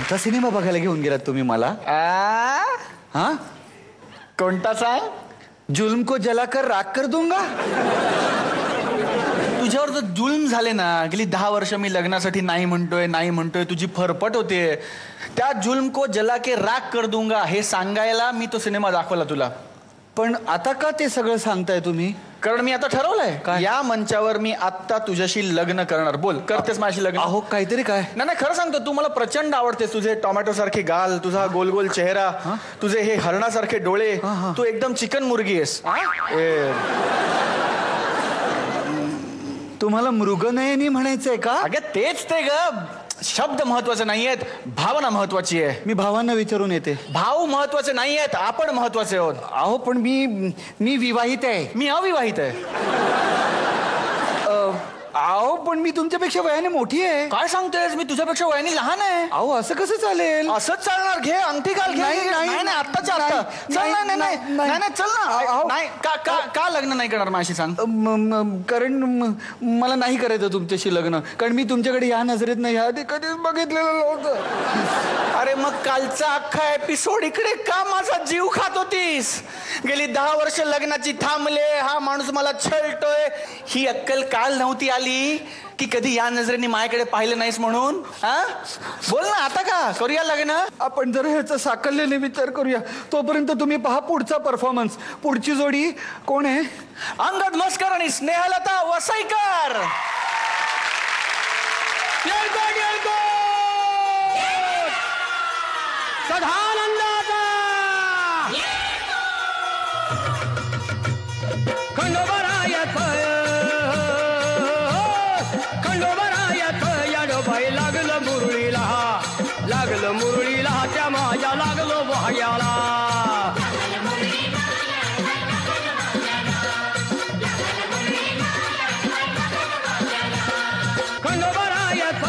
कोणता सिनेमा बघायला घेऊन गेलात तुम्ही मला? हा, कोणता सांग? जुल्म को जलाकर राख कर दूंगा. तुझ्यावर जर जुल्म झाले ना, गेली 10 वर्ष मी लग्नासाठी नाही म्हणतोय, तुझी फरफट होते. त्या जुल्म को जला के राख कर दूंगा हे सांगायला मी तो सिनेमा दाखवला तुला. पण आता का ते सगळं सांगताय तुम्ही? कारण मी आता ठरवलंय काय? या मंचावर मी आता तुझ्याशी लग्न करणार. बोल, करतेस माझ्याशी लग्न? अहो काहीतरी काय? नाही खरं सांगतो, तू मला प्रचंड आवडतेस. तुझे टोमॅटो सारखे गाल, तुझा गोल गोल चेहरा, तुझे हे हरणासारखे डोळे, तू एकदम चिकन मुर्गी आहेस. तुम्हाला मृगनयनी म्हणायचंय का? अगं तेच ते ग. शब्द महत्वाचे नाहीयेत, भावना महत्वाची आहे. मी भावांना विचारून येते. भाव महत्वाचे नाहीयेत, आपण महत्वाचे आहोत. अहो पण मी विवाहित आहे. मी अविवाहित आहे. अहो पण मी तुमच्यापेक्षा वयाने मोठी आहे. काय सांगतेस? मी तुझ्यापेक्षा वयाने लहान आहे. अहो असं कसं चालेल? असंच चालणार. घे अंगठी घाल. नाही आत्ताच्या आत्ता चल ना. नाही का लग्न नाही करणार माझ्याशी सांग? कारण मला नाही करायचं तुमच्याशी लग्न. कारण मी तुमच्याकडे या नजरेत नाही आधी कधीच बघितलेलं नव्हतं. अरे मग कालचा अख्खा एपिसोड इकडे का माझा जीव खात होतीस? गेली 10 वर्ष लग्नाची थांबले, हा माणूस मला छळतोय. ही अक्कल काल नव्हती आली की कधी या नजरेने माझ्याकडे पाहिलं नाहीस म्हणून? हा बोल ना, आता का करूया लग्न? आपण जर ह्याचा साकल्याने विचार करूया. तोपर्यंत तुम्ही पहा पुढचा परफॉर्मन्स. पुढची जोडी कोण आहे? अंगद मस्कर आणि स्नेहलता वसईकर. सदानंदाचा खंडोबरायत याडोबाई लागलं मुरळीला त्या माझ्या लागलो वाह्याला. खंडोबरायत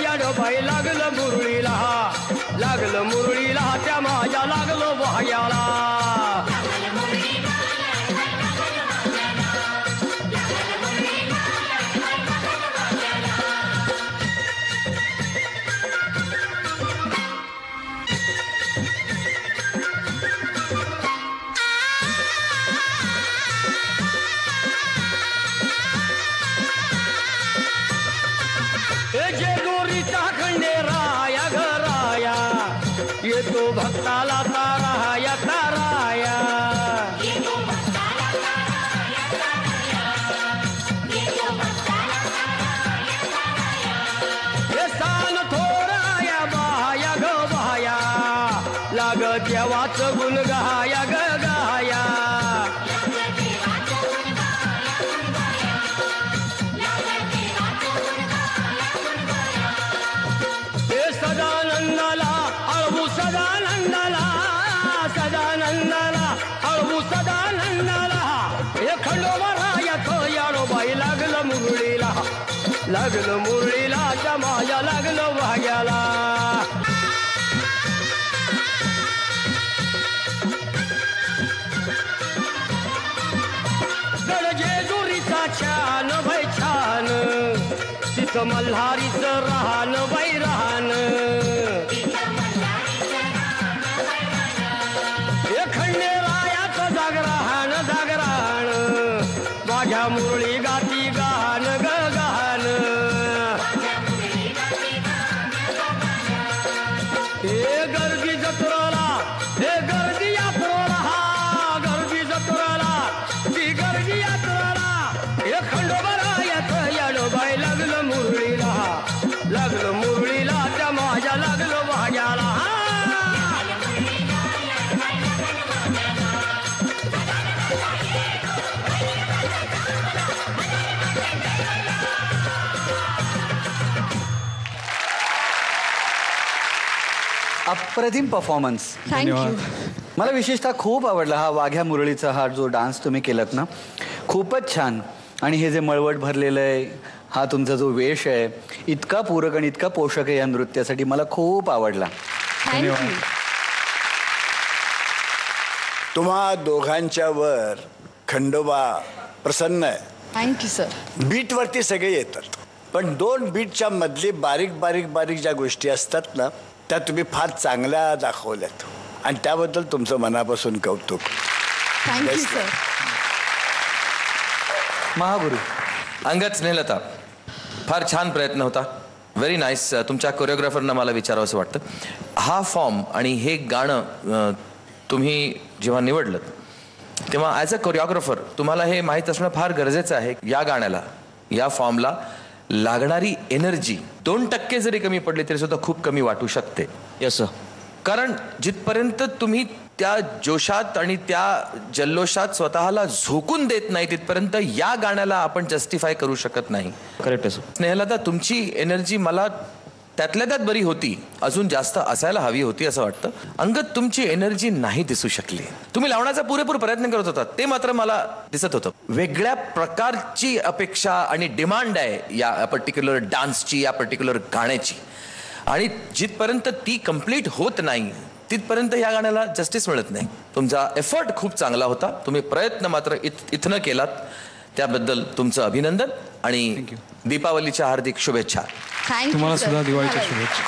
याडोबाई लागलं मुरळीला त्या माझ्या लागलो वाह्याला. जेजुरीचा खंडेराया घराया येतो भक्ताला ताराया ताराया. हे स्थान थोराया बाया ग बाया लाग देवाचं गुण गाया ग गाया. सदानंदाला अळवू सदानंदाला अळवू सदानंदाला. हे खंडोबरायत याडोबाई लागलं मुरळीला त्या माझ्या लागलं वाह्याला. गडजेजुरीचा छान बाई छान, तिथं मल्हारीचं राहण बाई राहण. हे खंडेरायाचं जागराहण माझ्या मुरळी गाती गाण ग गाण. हे गर्दी जत्रेला गर्दी जत्रेला ती गर्दी यात्रेला. हे खंडोबरायत याडोबाई लागलं मुरळीला त्या माझ्या लागलं वाह्याला. अप्रतिम परफॉर्मन्स. थँक्यू. मला विशेषतः खूप आवडला हा वाघ्या मुरळीचा हा जो डान्स तुम्ही केलात ना, खूपच छान. आणि हे जे मळवट भरलेलं आहे, हा तुमचा जो वेश आहे, इतका पूरक आणि इतका पोषक आहे या नृत्यासाठी, मला खूप आवडला. थँक्यू. तुम्हा दोघांच्या वर खंडोबा प्रसन्न आहे. Thank you sir. बीटवरती सगळे येतात. पण 2 बीटच्या मधली बारीक बारीक बारीक ज्या गोष्टी असतात ना त्या तुम्ही फार चांगल्या दाखवल्यात आणि त्याबद्दल तुमचं मनापासून कौतुक. Thank you sir. महागुरु अंगद स्नेहलता, फार छान प्रयत्न होता. Very nice. तुमच्या कोरिओग्राफरना मला विचारावं असं वाटतं, हा फॉर्म आणि हे गाणं तुम्ही जेव्हा निवडलं तेव्हा ॲज अ कोरिओग्राफर तुम्हाला हे माहीत असणं फार गरजेचं आहे. या गाण्याला, या फॉर्मला लागणारी एनर्जी 2% जरी कमी पडली तरी सुद्धा खूप कमी वाटू शकते. Yes sir. कारण जिथपर्यंत तुम्ही त्या जोशात आणि त्या जल्लोषात स्वतःला झोकून देत नाही तिथपर्यंत या गाण्याला आपण जस्टिफाय करू शकत नाही. करेक्ट आहे सर. स्नेहलता, तुमची एनर्जी मला त्यातल्या त्यात बरी होती, अजून जास्त असायला हवी होती असं वाटतं. अंगद, तुमची एनर्जी नाही दिसू शकली. तुम्ही लावण्याचा पुरेपूर प्रयत्न करत होता, ते मात्र मला दिसत होतं. वेगळ्या प्रकारची अपेक्षा आणि डिमांड आहे या पर्टिक्युलर डान्सची, या पर्टिक्युलर गाण्याची, आणि जिथपर्यंत ती कम्प्लीट होत नाही तिथपर्यंत या गाण्याला जस्टिस मिळत नाही. तुमचा एफर्ट खूप चांगला होता, तुम्ही प्रयत्न मात्र इथनं केलात, त्याबद्दल तुमचं अभिनंदन आणि दीपावलीच्या हार्दिक शुभेच्छा. थँक्यू तुम्हाला सर. सुद्धा दिवाळीच्या शुभेच्छा.